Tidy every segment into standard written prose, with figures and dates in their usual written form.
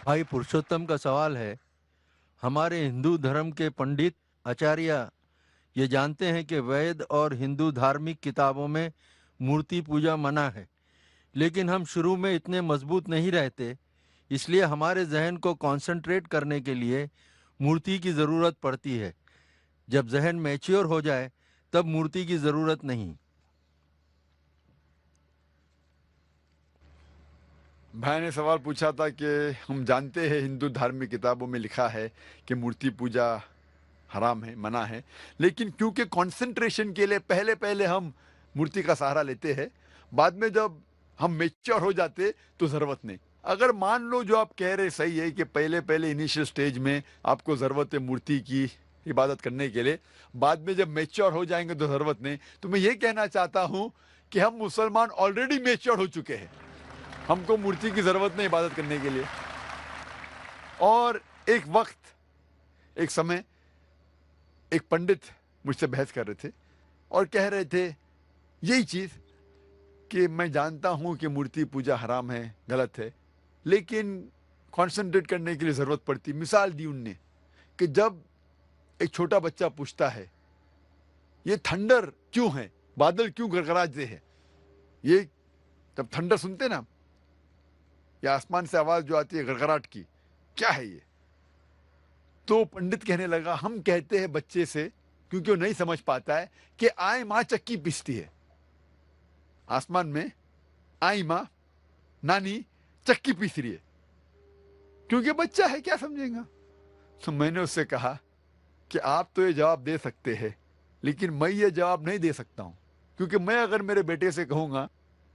भाई पुरुषोत्तम का सवाल है, हमारे हिंदू धर्म के पंडित आचार्य ये जानते हैं कि वेद और हिंदू धार्मिक किताबों में मूर्ति पूजा मना है, लेकिन हम शुरू में इतने मजबूत नहीं रहते, इसलिए हमारे जहन को कंसंट्रेट करने के लिए मूर्ति की ज़रूरत पड़ती है। जब जहन मैच्योर हो जाए तब मूर्ति की ज़रूरत नहीं। भाई ने सवाल पूछा था कि हम जानते हैं हिंदू धार्मिक किताबों में लिखा है कि मूर्ति पूजा हराम है, मना है, लेकिन क्योंकि कंसंट्रेशन के लिए पहले पहले हम मूर्ति का सहारा लेते हैं, बाद में जब हम मेच्योर हो जाते तो ज़रूरत नहीं। अगर मान लो जो आप कह रहे सही है कि पहले पहले इनिशियल स्टेज में आपको ज़रूरत है मूर्ति की इबादत करने के लिए, बाद में जब मेच्योर हो जाएंगे तो ज़रूरत नहीं, तो मैं ये कहना चाहता हूँ कि हम मुसलमान ऑलरेडी मेच्योर हो चुके हैं, हमको मूर्ति की ज़रूरत नहीं इबादत करने के लिए। और एक वक्त, एक समय, एक पंडित मुझसे बहस कर रहे थे और कह रहे थे यही चीज़ कि मैं जानता हूँ कि मूर्ति पूजा हराम है, गलत है, लेकिन कंसंट्रेट करने के लिए ज़रूरत पड़ती। मिसाल दी उनने कि जब एक छोटा बच्चा पूछता है ये थंडर क्यों है, बादल क्यों गड़गड़ाते हैं, ये जब थंडर सुनते ना, या आसमान से आवाज़ जो आती है गड़गड़ाहट की, क्या है ये? तो पंडित कहने लगा हम कहते हैं बच्चे से, क्योंकि वो नहीं समझ पाता है, कि आए माँ चक्की पीसती है। आसमान में आई माँ, नानी चक्की पीस रही है, क्योंकि बच्चा है, क्या समझेगा। तो मैंने उससे कहा कि आप तो ये जवाब दे सकते हैं, लेकिन मैं ये जवाब नहीं दे सकता हूँ, क्योंकि मैं अगर मेरे बेटे से कहूँगा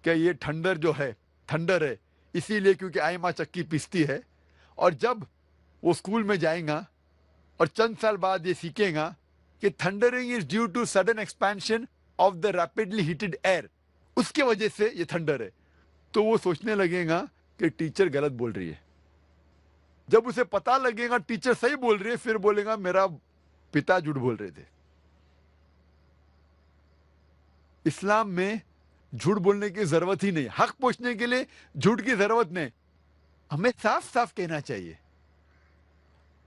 कि ये ठंडर जो है थंडर है इसीलिए क्योंकि आई माँ चक्की पीसती है, और जब वो स्कूल में जाएगा और चंद साल बाद ये सीखेगा कि thundering is due to sudden expansion of the rapidly heated air, उसके वजह से ये थंडर है, तो वो सोचने लगेगा कि टीचर गलत बोल रही है। जब उसे पता लगेगा टीचर सही बोल रही है, फिर बोलेगा मेरा पिता झूठ बोल रहे थे। इस्लाम में झूठ बोलने की जरूरत ही नहीं, हक पूछने के लिए झूठ की जरूरत नहीं। हमें साफ साफ कहना चाहिए,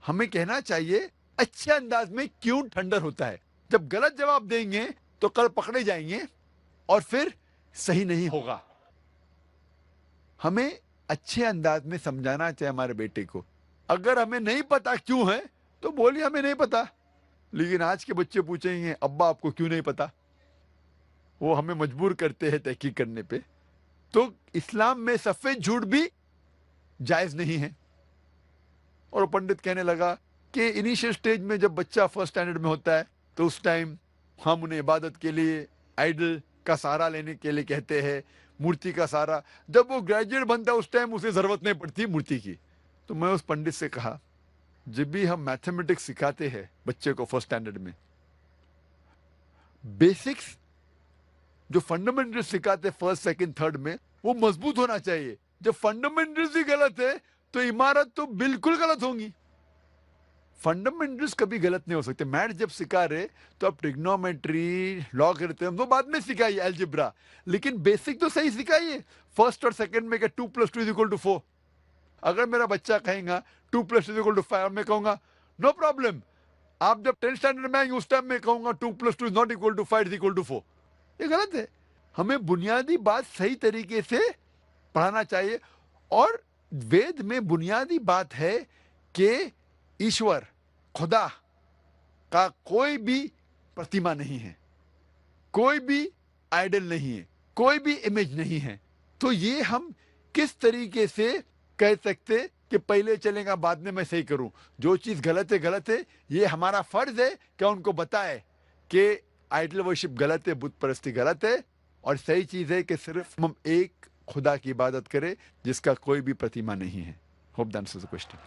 हमें कहना चाहिए अच्छे अंदाज में क्यों ठंडर होता है। जब गलत जवाब देंगे तो कल पकड़े जाएंगे और फिर सही नहीं होगा। हमें अच्छे अंदाज में समझाना चाहिए हमारे बेटे को। अगर हमें नहीं पता क्यों है तो बोलिए हमें नहीं पता, लेकिन आज के बच्चे पूछेंगे अब्बा आपको क्यों नहीं पता, वो हमें मजबूर करते हैं तहकीक करने पे। तो इस्लाम में सफेद झूठ भी जायज नहीं है। और पंडित कहने लगा कि इनिशियल स्टेज में जब बच्चा फर्स्ट स्टैंडर्ड में होता है तो उस टाइम हम उन्हें इबादत के लिए आइडल का सहारा लेने के लिए कहते हैं, मूर्ति का सहारा। जब वो ग्रेजुएट बनता है उस टाइम उसे ज़रूरत नहीं पड़ती मूर्ति की। तो मैं उस पंडित से कहा, जब भी हम मैथमेटिक्स सिखाते हैं बच्चे को फर्स्ट स्टैंडर्ड में, बेसिक्स जो फंडामेंटल्स सिखाते हैं फर्स्ट सेकंड थर्ड में, वो मजबूत होना चाहिए। जब फंडामेंटल्स ही गलत है तो इमारत तो बिल्कुल गलत होंगी। फंडामेंटल्स कभी गलत नहीं हो सकते। मैथ जब सिखा रहे तो आप ट्रिग्नोमेट्री, लॉगरिथम तो बाद में सिखाइए, अलजेब्रा, लेकिन बेसिक तो सही सिखाइए। फर्स्ट और सेकंड में क्या 2 + 2 = 4। अगर मेरा बच्चा कहेगा 2 + 2 = 5, मैं कहूंगा नो प्रॉब्लम। आप जब 10th स्टैंडर्ड में आएंगे उस टाइम में कहूंगा 2 + 2 ≠ = 5 = 4। ये गलत है। हमें बुनियादी बात सही तरीके से पढ़ाना चाहिए। और वेद में बुनियादी बात है कि ईश्वर, खुदा का कोई भी प्रतिमा नहीं है, कोई भी आइडल नहीं है, कोई भी इमेज नहीं है। तो ये हम किस तरीके से कह सकते कि पहले चलेगा बाद में मैं सही करूं। जो चीज़ गलत है गलत है, ये हमारा फर्ज है कि उनको बताए कि आइडल वर्शिप गलत है, बुत परस्ती गलत है, और सही चीज़ है कि सिर्फ हम एक खुदा की इबादत करें जिसका कोई भी प्रतिमा नहीं है। Hope that answers the question.